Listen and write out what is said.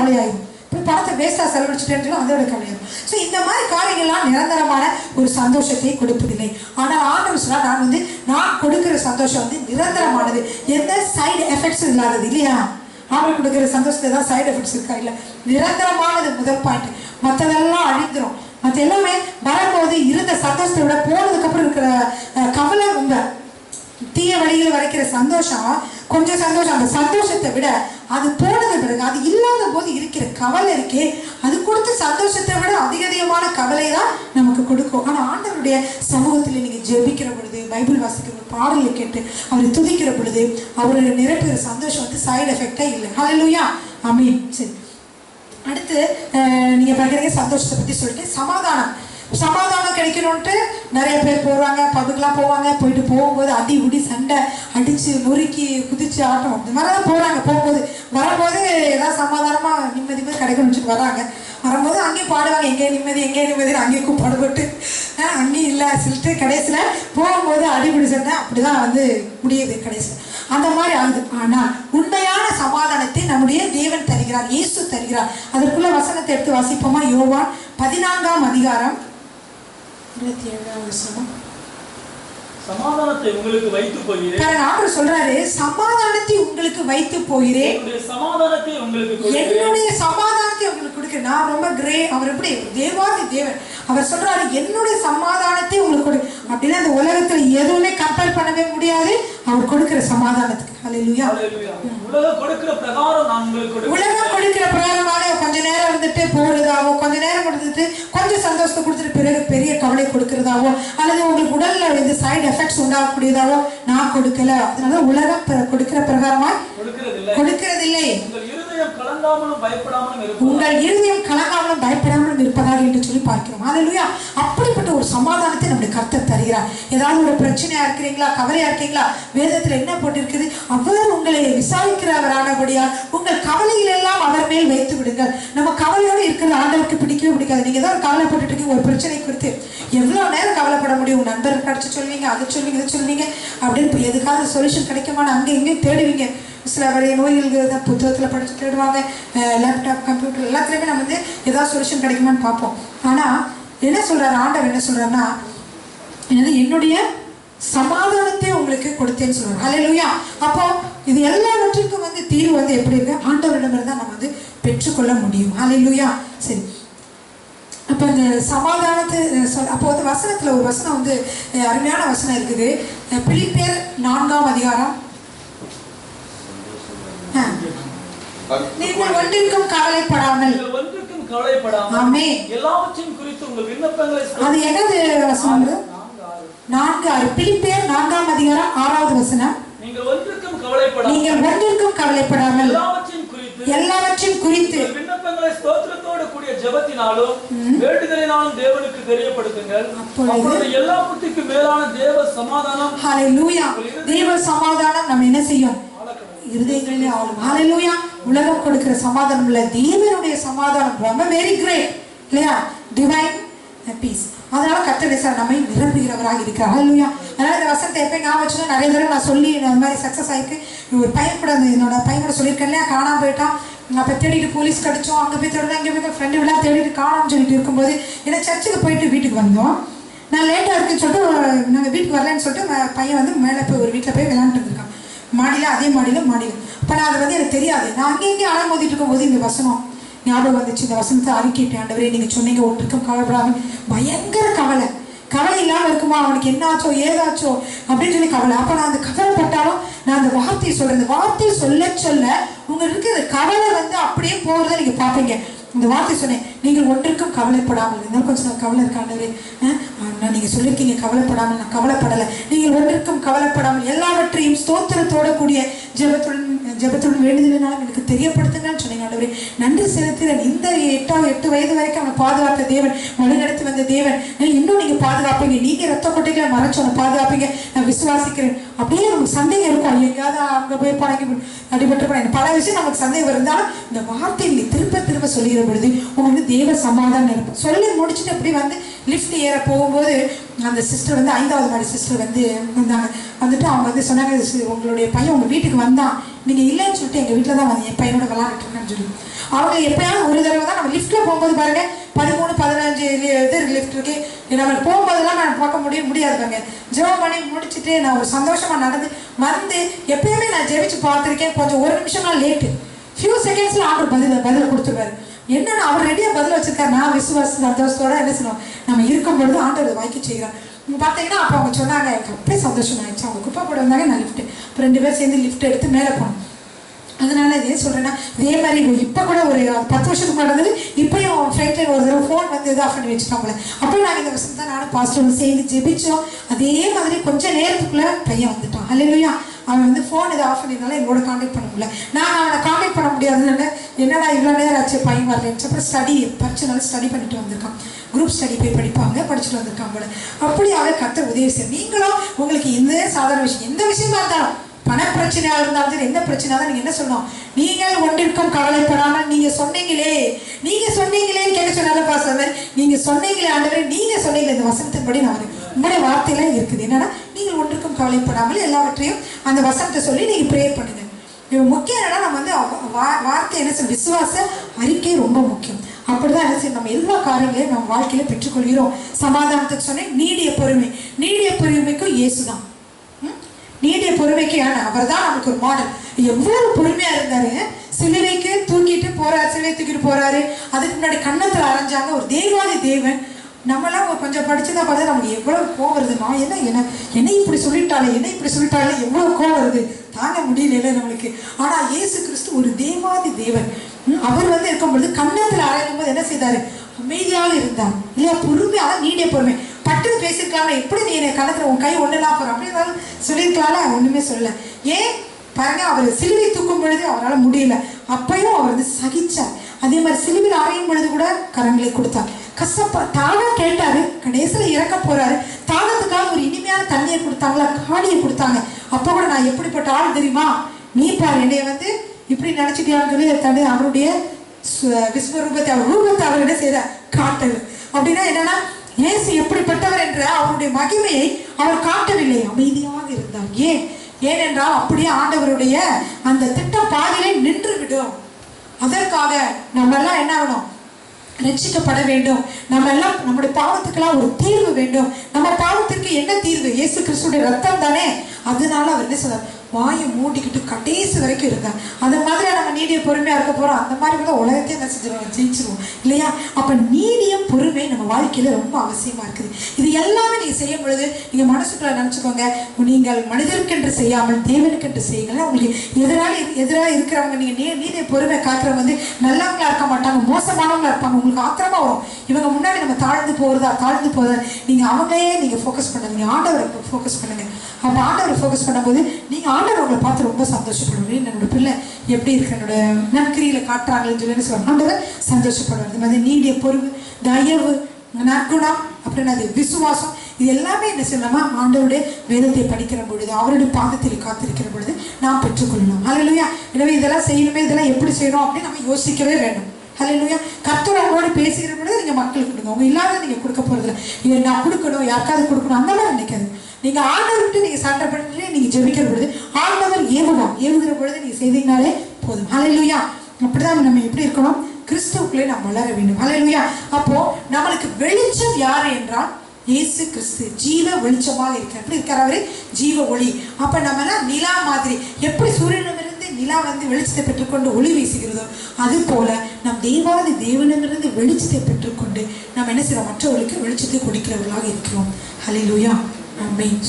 கவலையாயிடும். இப்போ பணத்தை வேஸ்ட்டாக செலவழிச்சுட்டேன்னு அதோட கவலையாகும். ஸோ இந்த மாதிரி காரியங்கள்லாம் நிரந்தரமான ஒரு சந்தோஷத்தை கொடுப்பதில்லை. ஆனால் ஆண்டவர் சொன்னால் நான் கொடுக்குற சந்தோஷம் வந்து நிரந்தரமானது, எந்த சைடு எஃபெக்ட்ஸும் இல்லாதது. இல்லையா? ஆண்டவர் கொடுக்குற சந்தோஷத்தை தான் சைடு எஃபெக்ட்ஸ் இருக்கா? இல்லை, நிரந்தரமானது முதல் பாயிண்ட். மற்றதெல்லாம் அழிந்துடும். மற்ற எல்லாமே வரும்போது இருந்த சந்தோஷத்தை விட போனதுக்கப்புறம் இருக்கிற கவலை, ரொம்ப தீய வழியில் வரைக்கிற சந்தோஷம் கொஞ்சம் சந்தோஷம். அந்த சந்தோஷத்தை விட அது போனது பிறகு அது இல்லாத போது இருக்கிற கவலை இருக்கே, அது கொடுத்த சந்தோஷத்தை விட அதிகமான கவலை தான் நமக்கு கொடுக்கும். ஆனால் ஆண்டவருடைய சமூகத்தில் நீங்கள் ஜெபிக்கிற பொழுது, பைபிள் வாசிக்கிற பாடலை கேட்டு அவரை துதிக்கிற பொழுது அவருடைய நிரப்புகிற சந்தோஷம் வந்து சைடு எஃபெக்டே இல்லை. ஹல்லேலூயா, ஆமென். சரி, அடுத்து நீங்கள் பார்க்குறீங்க சந்தோஷத்தை பற்றி சொல்லிட்டு சமாதானம் கிடைக்கணும்ட்டு நிறைய பேர் போகிறாங்க, பப்புக்கெலாம் போவாங்க. போயிட்டு போகும்போது அடி உடி சண்டை அடித்து நொறுக்கி குதிச்சு ஆட்டம் இந்த மாதிரி தான் போகிறாங்க. போகும்போது வரும்போது ஏதாவது சமாதானமாக நிம்மதி கிடைக்கணும்னு சொல்லிட்டு வராங்க. வரும்போது அங்கேயும் பாடுவாங்க, எங்கே நிம்மதினு அங்கேயும் பாடுபட்டு அங்கேயும் இல்லை சொல்லிட்டு கடைசியில் போகும்போது அடிபடி சண்டை அப்படி தான் வந்து முடியுது கடைசியில். அந்த மாதிரி ஆகுது. ஆனால் உண்மையான சமாதானத்தை நம்முடைய தேவன் தருகிறார், இயேசு தருகிறார். அதற்குள்ள வசனத்தை எடுத்து வாசிப்போமா? யோவான் 14ஆம் அதிகாரம் 27ஆம் வசனம். சமாதானத்தை உங்களுக்கு வைத்து போகிறேன். ஆண்டவர் சொல்றாரு, சமாதானத்தை உங்களுக்கு வைத்து போகிறேன், என்னுடைய சமாதானத்தை உங்களுக்கு கொடுக்கிறேன். நான் ரொம்ப கிரேட். அவர் எப்படி தேவாதி தேவன். அவர் சொல்றாரு, என்னுடைய சமாதானத்தை உங்களுக்கு கொடு. அப்படின்னா அந்த உலகத்துல எதுவுமே கம்பேர் பண்ணவே முடியாது அவர் கொடுக்கிற சமாதானத்துக்கு. ஹல்லேலூயா. உலகம் கொடுக்கிற பிரகாரம் நான் உங்களுக்கு உலகம் கொடுக்கிற பிரகாரமாக கொஞ்ச நேரம் வந்துட்டு போறதாவோ, கொஞ்ச நேரம் கொடுத்துட்டு கொஞ்சம் சந்தோஷத்தை கொடுத்துட்டு பிறகு பெரிய கவலை கொடுக்கிறதாவோ, அல்லது உங்களுக்கு உடல்ல இந்த சைடு எஃபெக்ட்ஸ் உண்டாகக்கூடியதாவோ நான் கொடுக்கல. அதனால உலகம் கொடுக்கிற பிரகாரமா கொடுக்கிறதில்லை. உங்கள் இருதயம் கலங்காமலும் பயப்படாமலும் இருப்பதாக என்று சொல்லி பார்க்கிறோம். ஹல்லேலூயா. அப்படிப்பட்ட ஒரு சமாதானத்தை நம்முடைய கர்த்தர் தருகிறார். ஏதாவது ஒரு பிரச்சனையா இருக்கிறீங்களா, கவலையா இருக்கீங்களா? வேதத்துல என்ன போட்டிருக்குது? அவர் உங்களை விசாரிக்கிறவரானபடியால் உங்கள் கவலைகள் எல்லாம் அவர் மேல் வைத்து விடுங்கள். நம்ம கவலையோடு இருக்கிறது ஆண்டவருக்கு பிடிக்கவே பிடிக்காது. நீங்க ஏதாவது கவலைப்பட்டு இருக்கீங்க ஒரு பிரச்சனை குறித்து, எவ்வளவு நேரம் கவலைப்பட முடியும்? உங்க நண்பர் கிடைச்சு சொல்வீங்க, அதை சொல்வீங்க, இதை சொல்வீங்க அப்படின்னு எதுக்காவது சொல்யூஷன் கிடைக்குமான்னு அங்கே இங்கேயும் தேடுவீங்க. சில வரைய நோய்களுக்கு தான் புத்தகத்தில் படித்து தேடுவாங்க, லேப்டாப் கம்ப்யூட்டர் எல்லாத்துலேயுமே நம்ம வந்து ஏதாவது சொல்யூஷன் கிடைக்குமான்னு பார்ப்போம். ஆனால் என்ன சொல்கிறாரு ஆண்டவர்? என்ன சொல்கிறாருன்னா, என்னுடைய சமாதானத்தை உங்களுக்கு கொடுத்தேன்னு சொல்றாரு. ஹல்லேலூயா. அப்போ இது எல்லாவற்றுக்கும் வந்து தீர்வு வந்து எப்படி இருக்கு? ஆண்டவரிடமிருந்து தான் நம்ம வந்து பெற்றுக்கொள்ள முடியும். ஹல்லேலூயா. சரி, அப்போ இந்த சமாதானத்தை அப்போ வந்து வசனத்தில் ஒரு வசனம் வந்து அருமையான வசனம் இருக்குது. பிலிப்பியர் 4ஆம் அதிகாரம். நீங்கள் ஒன்றிற்கும் கவலைப்படாமல் ஆமென் எல்லாவற்றையும் குறித்து உங்கள் விண்ணப்பங்களை. அது என்னது வசனம்? 4:6. பிலிப்பியர் 4ஆம் அதிகாரம் 6வது வசனம். நீங்கள் ஒன்றிற்கும் கவலைப்படாமல் எல்லாவற்றையும் குறித்து விண்ணப்பங்களை ஸ்தோத்திரத்தோடு கூடிய ஜெபத்தினாலும் வேண்டுதலினாலும் தேவனுக்கு தெரியப்படுத்துங்கள். அப்பொழுது எல்லா புத்திக்கும் மேலான தேவ சமாதானம், ஹல்லேலூயா, தேவ சமாதானம் நம்ம என்ன செய்யும்? இருதயங்களிலே ஆளும். ஹல்லேலூயா. உலகம் கொடுக்கிற சமாதானம் இல்ல, தேவனுடைய சமாதானம் ரொம்ப வெரி கிரேட் இல்லையா? Divine piece. அதனால கர்த்தர் நம்மை நிரப்புகிறவராக இருக்கிறார். ஹல்லேலூயா. அதனால இந்த வசனத்தை எப்போ ஞாபகம் வச்சுன்னா, நிறைய தடவை நான் சொல்லி அந்த மாதிரி சக்ஸஸ் ஆயிருக்கு. ஒரு பையன் கூட என்னோட பையன் கூட சொல்லியிருக்கேன் இல்லையா, காணாமல் போயிட்டான். அப்போ தேடிட்டு போலீஸ் கடிச்சோம், அங்கே போய் தேடுதான், இங்கே போய் ஃப்ரெண்டு விழா தேடிட்டு காணாமல் சொல்லிட்டு இருக்கும்போது ஏன்னா சர்ச்சுக்கு போயிட்டு வீட்டுக்கு வந்தோம். நான் லேட்டாக இருக்குன்னு சொல்லிட்டு நாங்கள் வீட்டுக்கு வரலன்னு சொல்லிட்டு பையன் வந்து மேலே போய் ஒரு வீட்டில் போய் விளையாண்டுட்டு இருந்திருக்கான். மாடியில், அதே மாடியில். இப்போ நான் அதை வந்து எனக்கு தெரியாது. நான் அங்கேயே அடம் மோதிட்டு இருக்கும்போது இந்த வசனம் ஞாபகம் வந்துச்சு. இந்த வசனத்தை அறிக்கையிட்டேன். ஆண்டவரே, நீங்கள் சொன்னீங்க ஒன்றுக்கும் கவலைப்படாமல். பயங்கர கவலை இல்லாமல் இருக்குமா? அவனுக்கு என்ன ஆச்சோ ஏதாச்சோ அப்படின்னு சொல்லி கவலை. அப்போ நான் அந்த கவலைப்பட்டாலும் நான் அந்த வார்த்தையை சொல்கிறேன். இந்த வார்த்தையை சொல்ல உங்களுக்கு இருக்கிற கவலை வந்து அப்படியே போகிறத நீங்கள் பார்ப்பீங்க. இந்த வார்த்தை சொன்னேன், நீங்கள் ஒன்றுக்கும் கவலைப்படாமல். இருந்தாலும் கொஞ்சம் நான் கவலை இருக்காண்டவே நீங்கள் சொல்லியிருக்கீங்க கவலைப்படாமல். நான் கவலைப்படலை. நீங்கள் ஒன்றுக்கும் கவலைப்படாமல் எல்லாவற்றையும் ஸ்தோத்திரத்தோட கூடிய ஜெபத்துடன் வேண்டுதலினாலும் எனக்கு தெரியப்படுத்துங்கன்னு சொன்னீங்க. ஆண்டவரே, நன்றி செலுத்துகிறேன். இந்த 8 வயது வரைக்கும் அவனை பாதுகாத்த தேவன், வழிநடத்தி வந்த தேவன், இன்னும் நீங்கள் பாதுகாப்பீங்க. நீங்கள் ரத்த கொட்டைகளை மறைச்சோன்னு பாதுகாப்பீங்க, நான் விசுவாசிக்கிறேன். அப்படியே நமக்கு சந்தேகம் இருக்கும், எங்கேயாவது அங்கே போயிருப்பாங்க, அடிபட்டு பல விஷயம் நமக்கு சந்தேகம் இருந்தாலும் இந்த வார்த்தை நீங்கள் திரும்ப சொல்லுகிற பொழுது உங்களுக்கு தேவ சமாதானம் இருக்கும். சொல்லி முடிச்சுட்டு அப்படி வந்து லிஃப்ட் ஏற போகும்போது அந்த சிஸ்டர் வந்து 5வது மாடி சிஸ்டர் வந்து வந்தாங்க. வந்துட்டு அவங்க வந்து சொன்னாங்க, உங்களுடைய பையன் உங்கள் வீட்டுக்கு வந்தான், நீங்கள் இல்லைன்னு சொல்லிட்டு எங்கள் வீட்டில் தான் வந்து என் பையனோட விளாண்டுட்டுருக்கேன்னு சொல்லி. அவங்க எப்பயாவது ஒரு தடவை தான் நம்ம லிஃப்ட்டில் போகும்போது பாருங்க 13, 15 இது லிஃப்ட் இருக்கு, நம்மளுக்கு போகும்போதெல்லாம் நான் பார்க்க முடியாது பாருங்க. ஜெபம் பண்ணி முடிச்சுட்டு நான் ஒரு சந்தோஷமாக நடந்து வந்து எப்பயுமே நான் ஜெபிச்சு பார்த்துருக்கேன். கொஞ்சம் ஒரு நிமிஷம்லாம் லேட்டு, ஃபியூ செகண்ட்ஸில் ஆர்டர் பதிலை கொடுத்துருவாரு. என்னன்னா அவர் ரெடியாக பதில் வச்சிருக்காரு. நான் விசுவாச சந்தோஷத்தோட என்ன செய்யணும், நம்ம இருக்கும் பொழுது ஆண்டவர் வாய்க்கு செய்கிறோம். பார்த்தீங்கன்னா அப்போ அவங்க சொன்னாங்க, எனக்கு அப்படியே சந்தோஷம் ஆயிடுச்சு. அவங்க குப்பை போட வந்தாங்க, நான் லிஃப்ட் இப்போ 2 பேர் சேர்ந்து லிஃப்ட் எடுத்து மேலே போனோம். அதனால இதே சொல்கிறேன்னா, இதே மாதிரி இப்போ கூட ஒரு 10 வருஷத்துக்கு நடந்தது. இப்போயும் ஃப்ளைட்டில் ஒரு தடவை ஃபோன் வந்து இது ஆஃப் பண்ணி வச்சுட்டோம்ல. அப்போ நாங்கள் இந்த வருஷம் தான் நானும் பாஸ்டரும் சேர்ந்து ஜெபிச்சோம். அதே மாதிரி கொஞ்சம் நேரத்துக்குள்ளே பையன் வந்துட்டான். ஹல்லேலூயா. அவன் வந்து ஃபோன் இதை ஆஃப் பண்ணியிருந்தாலும் என்னோட காண்டாக்ட் பண்ண முடியல. நான் அவனை காண்டாக்ட் பண்ண முடியாதுன்னு என்னடா இவ்வளோ நேரம் ஆச்சு பையன் வரலன்னு. அப்புறம் பரிச்சனால ஸ்டடி பண்ணிட்டு வந்திருக்கான். குரூப் ஸ்டடி போய் படிச்சுட்டு வந்திருக்கான் போல. அப்படியாக கர்த்தர் உதவி செய்ய. நீங்களும் உங்களுக்கு இந்த சாதாரண விஷயம், எந்த விஷயமா இருந்தாலும், பண பிரச்சனையாக இருந்தாலும் சரி, எந்த பிரச்சனையாக தான் நீங்கள் என்ன சொல்லணும், நீங்கள் ஒன்றிற்கும் கவலைப்படாமல் நீங்கள் சொன்னீங்களேன்னு கேட்க சொன்னால பாசவர், நீங்கள் சொன்னீங்களே ஆண்டவரே, நீங்கள் சொன்னீங்களே. இந்த வசனத்தின்படி நான் உங்களுடைய வார்த்தையெல்லாம் இருக்குது. என்னன்னா, நீங்கள் ஒன்றுக்கும் கவலைப்படாமல் எல்லாவற்றையும் அந்த வசனத்தை சொல்லி நீங்கள் ப்ரே பண்ணுங்க. முக்கியம் என்னன்னா, நம்ம வந்து வார்த்தை என்ன சொல்ல, விசுவாச அறிக்கை ரொம்ப முக்கியம். அப்படிதான் என்ன செய்யும், நம்ம எல்லா காரியங்களையும் நம்ம வாழ்க்கையில பெற்றுக்கொள்கிறோம். சமாதானத்துக்கு சொன்னேன், நீடிய பொறுமைக்கும் இயேசுதான். நீடிய பொறுமைக்கு அவர் தான் நமக்கு ஒரு மாடல். எவ்வளவு பொறுமையா இருந்தாரு, சிலுவைக்கு தூக்கிட்டு போறாரு, சிலுவை தூக்கிட்டு போறாரு. அதுக்கு முன்னாடி கன்னத்துல அரைஞ்சாங்க. ஒரு தேவாதி தேவன். நம்மளாம் ஒரு கொஞ்சம் படிச்சுதான் பார்த்தா நமக்கு எவ்வளவு கோவம் வருது. நான் என்னை இப்படி சொல்லிட்டாலே எவ்வளவு கோவம் வருது, தாங்க முடியல நம்மளுக்கு. ஆனா இயேசு கிறிஸ்து ஒரு தேவாதி தேவன். அவர் வந்து இருக்கும்பொழுது கன்னத்துல அரையும் போது என்ன செய்தாரு, அமைதியாக இருந்தார் இல்லையா. பொறுமையாக நீடிய பொறுமை. பட்டு பேசியிருக்காங்க, எப்படி நீ என்னை கணத்துல உன் கை ஒண்ணுலாம் போற அப்படின்னு சொல்லியிருக்கலாம். ஒண்ணுமே சொல்லல. ஏன் பாருங்க, அவர் சிலுவை தூக்கும் பொழுது அவரால் முடியல, அப்பையும் அவர் வந்து சகிச்சார். அதே மாதிரி சிலுவையில் அறையும் பொழுது கூட கரங்களை கொடுத்தார். தாகம் கேட்டாரு, கடைசியில் இறக்க போறாரு. தாகத்துக்காக ஒரு இனிமையான தண்ணியை கொடுத்தாங்களா, காணியை கொடுத்தாங்க. அப்போ கூட நான் எப்படிப்பட்ட ஆள் தெரியுமா, நீ பாரு என்னைய வந்து இப்படி நினைச்சுக்கலான்னு சொல்லி தண்ணி அவருடைய விஸ்வரூபத்தை அவர் ரூபத்தை அவர் என்ன செய்த காட்டது. அப்படின்னா என்னன்னா, இயேசு எப்படிப்பட்டவர் என்ற அவருடைய மகிமையை அவர் காட்டவில்லை, அமைதியாக இருந்தார். ஏனென்றால் அப்படியே ஆண்டவருடைய அந்த திட்டம் பாதியிலே நின்று விடும். அதற்காக நம்ம எல்லாம் என்ன ஆகணும், ரட்சிக்கப்பட வேண்டும். நம்ம எல்லாம் நம்முடைய பாவத்துக்கெல்லாம் ஒரு தீர்வு வேண்டும். நம்ம பாவத்திற்கு என்ன தீர்வு, இயேசு கிறிஸ்துடைய ரத்தம் தானே. அதனால அவர் என்ன சொல்றார், வாயை மூடிக்கிட்டு கடைசி வரைக்கும் இருக்கார். அந்த மாதிரி நம்ம நீடிய பொறுமையா இருக்க போறோம். அந்த மாதிரி கூட உலகத்தையே என்ன செஞ்சிருவோம், ஜெயிச்சிருவோம் இல்லையா. அப்ப நீடிய பொறுமை நம்ம வாழ்க்கையில ரொம்ப அவசியமா இருக்குது. இது எல்லாமே நீங்க செய்யும் பொழுது நீங்க மனசுக்குள்ள நினைச்சுக்கோங்க, நீங்கள் மனிதருக்கென்று செய்யாமல் தேவனுக்கென்று செய்யுங்கள். உங்களுக்கு எதிராக இருக்கிறவங்க, நீங்க நீடிய பொறுமை காக்கிறவங்க வந்து நல்லவங்களா இருக்க மாட்டாங்க, மோசமானவங்களா இருப்பாங்க. உங்களுக்கு ஆத்திரமா வரும், இவங்க முன்னாடி நம்ம தாழ்ந்து போறதா நீங்க அவங்களையே நீங்க ஃபோக்கஸ் பண்ணுங்க. நீங்க ஆண்டவரை ஃபோக்கஸ் பண்ணுங்க. அப்ப ஆண்டவரை ஃபோக்கஸ் பண்ணும்போது நீங்க ஆண்டவர் உங்களை பார்த்து ரொம்ப சந்தோஷப்படுவீங்க. என்னோட பிள்ளை எப்படி இருக்கு, என்னோட நற்கிரியில காட்டுறாங்கன்னு சொல்லி சொல்லுவாங்க. ஆண்டவர் சந்தோஷப்படுவார். இந்த மாதிரி நீடிய பொறுமை, தயவு, நற்குணம், அப்படின்னா அது விசுவாசம், இது எல்லாமே என்ன சொல்லலாமா, ஆண்டவருடைய வேதத்தை படிக்கிற பொழுது, அவருடைய பாதத்தில் காத்திருக்கிற பொழுது நாம் பெற்றுக்கொள்ளலாம். ஹல்லேலூயா. எனவே இதெல்லாம் செய்யணுமே, இதெல்லாம் எப்படி செய்யணும் அப்படின்னு நம்ம யோசிக்கவே வேண்டும். ஹல்லேலூயா. கர்த்தர் அவங்களோட பேசுகிற பொழுது நீங்க மக்களுக்கு கொடுங்க. அவங்க இல்லாத நீங்க கொடுக்க போறதில்லை. நான் கொடுக்கணும், யாருக்காவது கொடுக்கணும், அந்த மாதிரி நினைக்காது. நீங்க ஆண்டவர்கிட்ட நீங்க சண்டை பண்ணிட்டு நீங்க ஜெபிக்கிற பொழுது ஆண்டவர் ஏவுகிற பொழுது நீங்க செய்தீங்கனாலே போதும். ஹல்லேலூயா. அப்படிதான் நம்ம எப்படி இருக்கணும், கிறிஸ்துவுக்குள்ளே நாம் வளர வேண்டும். ஹல்லேலூயா. அப்போ நம்மளுக்கு வெளிச்சம் யாரு என்றால் இயேசு கிறிஸ்து ஜீவ வெளிச்சமாக இருக்கார். எப்படி இருக்கார் அவரு, ஜீவ ஒளி. அப்ப நம்ம எல்லாம் நிலா மாதிரி, எப்படி சூரியனிடமிருந்து நிலா வந்து வெளிச்சத்தை பெற்றுக்கொண்டு ஒளி வீசுகிறதோ, அது போல நம் தேவாதி தேவனிடமிருந்து வெளிச்சத்தை பெற்றுக்கொண்டு நாம் என்ன செய்யறோம், மற்றவர்களுக்கு வெளிச்சத்தை கொடுக்கிறவர்களாக இருக்கிறோம். ஹல்லேலூயா. ஆமென்.